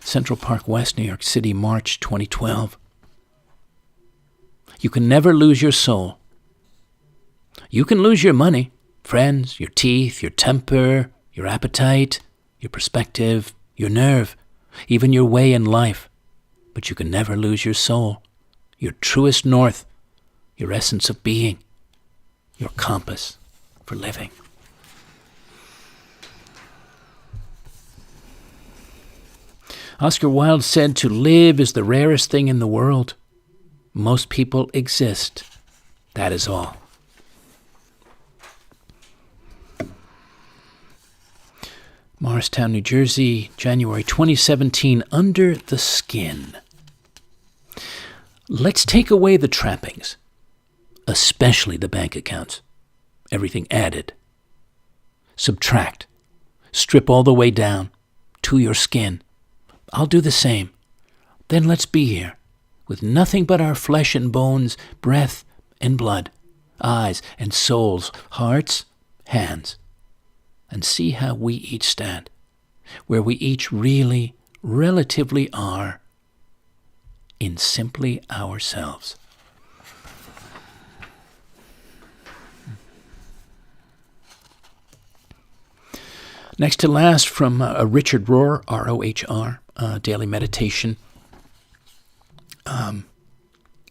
Central Park West, New York City, March 2012. You can never lose your soul. You can lose your money, friends, your teeth, your temper, your appetite, your perspective, your nerve, even your way in life. But you can never lose your soul, your truest north, your essence of being, your compass for living. Oscar Wilde said, "To live is the rarest thing in the world. Most people exist. That is all." Morristown, New Jersey, January 2017, Under the Skin. Let's take away the trappings, especially the bank accounts. Everything added. Subtract. Strip all the way down to your skin. I'll do the same. Then let's be here, with nothing but our flesh and bones, breath and blood, eyes and souls, hearts, hands, and see how we each stand, where we each really, relatively are, in simply ourselves. Next to last, from Richard Rohr, R-O-H-R, Daily Meditation.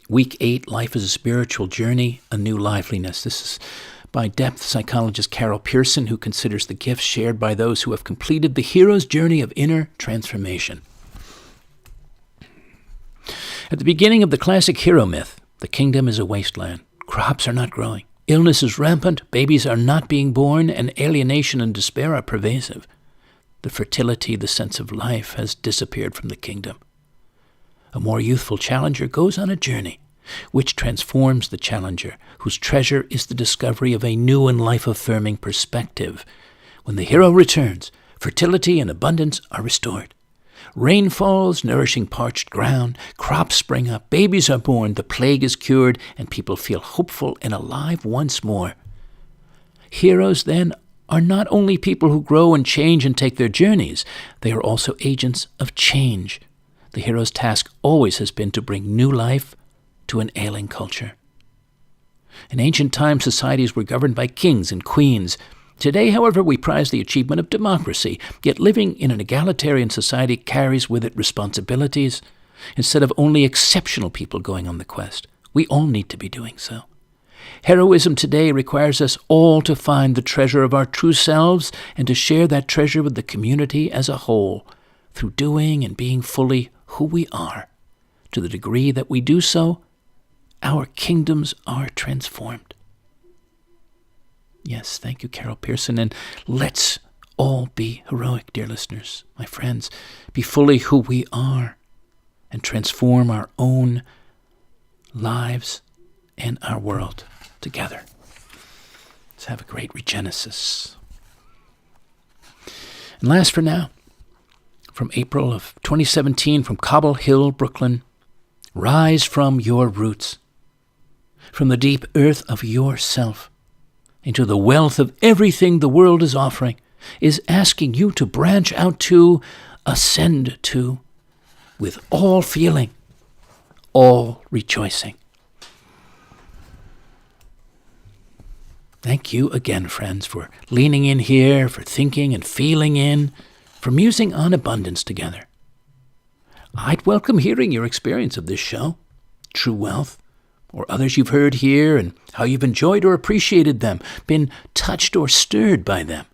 Week 8, Life is a Spiritual Journey, A New Liveliness. This is by depth psychologist Carol Pearson, who considers the gifts shared by those who have completed the hero's journey of inner transformation. At the beginning of the classic hero myth, the kingdom is a wasteland. Crops are not growing. Illness is rampant, babies are not being born, and alienation and despair are pervasive. The fertility, the sense of life has disappeared from the kingdom. A more youthful challenger goes on a journey which transforms the challenger, whose treasure is the discovery of a new and life-affirming perspective. When the hero returns, fertility and abundance are restored. Rain falls, nourishing parched ground, crops spring up, babies are born, the plague is cured, and people feel hopeful and alive once more. Heroes, then, are not only people who grow and change and take their journeys, they are also agents of change. The hero's task always has been to bring new life to an ailing culture. In ancient times, societies were governed by kings and queens. Today, however, we prize the achievement of democracy, yet living in an egalitarian society carries with it responsibilities. Instead of only exceptional people going on the quest, we all need to be doing so. Heroism today requires us all to find the treasure of our true selves and to share that treasure with the community as a whole, through doing and being fully who we are. To the degree that we do so, our kingdoms are transformed. Yes, thank you, Carol Pearson, and let's all be heroic, dear listeners, my friends. Be fully who we are and transform our own lives and our world together. Let's have a great regenesis. And last for now, from April of 2017, from Cobble Hill, Brooklyn, rise from your roots, from the deep earth of yourself, into the wealth of everything the world is offering, is asking you to branch out to, ascend to, with all feeling, all rejoicing. Thank you again, friends, for leaning in here, for thinking and feeling in, for musing on abundance together. I'd welcome hearing your experience of this show, True Wealth, or others you've heard here, and how you've enjoyed or appreciated them, been touched or stirred by them.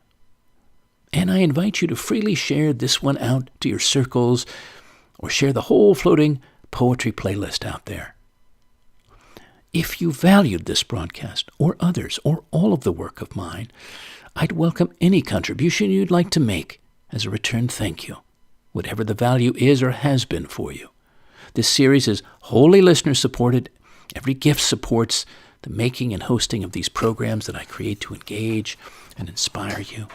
And I invite you to freely share this one out to your circles, or share the whole floating poetry playlist out there. If you valued this broadcast, or others, or all of the work of mine, I'd welcome any contribution you'd like to make as a return thank you, whatever the value is or has been for you. This series is wholly listener-supported. Every gift supports the making and hosting of these programs that I create to engage and inspire you.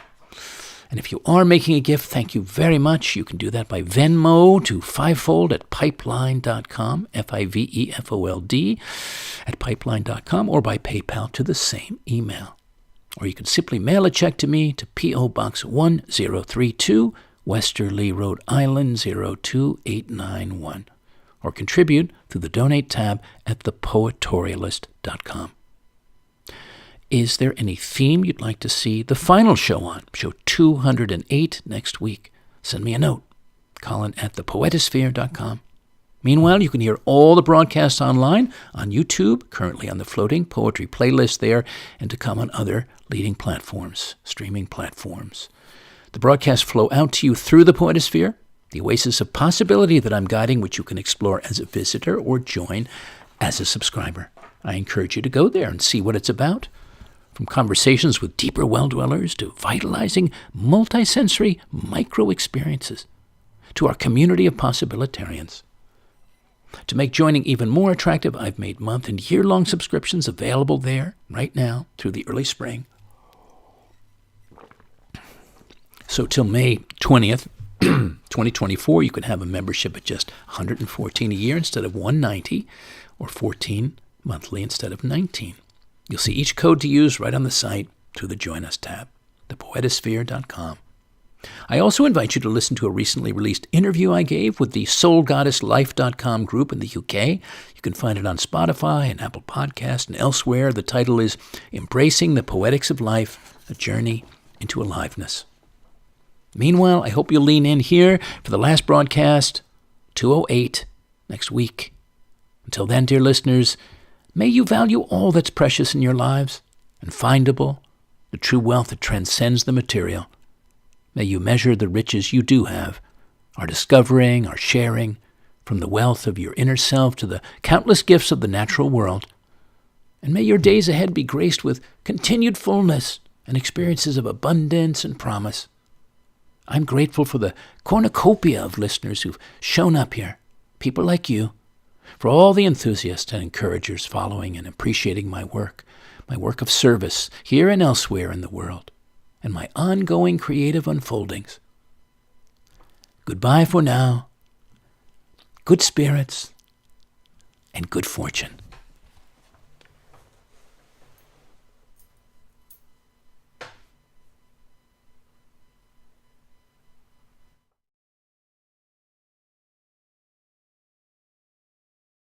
And if you are making a gift, thank you very much. You can do that by Venmo to Fivefold at pipeline.com, Fivefold at pipeline.com, or by PayPal to the same email. Or you can simply mail a check to me to P.O. Box 1032, Westerly, Rhode Island 02891. Or contribute through the Donate tab at thepoetorialist.com. Is there any theme you'd like to see the final show on? Show 208 next week. Send me a note. Colin at thepoetosphere.com. Meanwhile, you can hear all the broadcasts online on YouTube, currently on the floating poetry playlist there, and to come on other leading platforms, streaming platforms. The broadcasts flow out to you through the Poetosphere, the oasis of possibility that I'm guiding, which you can explore as a visitor or join as a subscriber. I encourage you to go there and see what it's about. From conversations with deeper well-dwellers to vitalizing multisensory micro-experiences to our community of possibilitarians. To make joining even more attractive, I've made month and year-long subscriptions available there right now through the early spring. So till May 20th, 2024, you can have a membership at just $114 a year instead of $190, or $14 monthly instead of $19. You'll see each code to use right on the site through the Join Us tab, thepoetosphere.com. I also invite you to listen to a recently released interview I gave with the soulgoddesslife.com group in the UK. You can find it on Spotify and Apple Podcasts and elsewhere. The title is Embracing the Poetics of Life, A Journey into Aliveness. Meanwhile, I hope you'll lean in here for the last broadcast, 208, next week. Until then, dear listeners, may you value all that's precious in your lives and findable, the true wealth that transcends the material. May you measure the riches you do have, are discovering, are sharing, from the wealth of your inner self to the countless gifts of the natural world. And may your days ahead be graced with continued fullness and experiences of abundance and promise. I'm grateful for the cornucopia of listeners who've shown up here, people like you, for all the enthusiasts and encouragers following and appreciating my work of service here and elsewhere in the world, and my ongoing creative unfoldings. Goodbye for now. Good spirits and good fortune.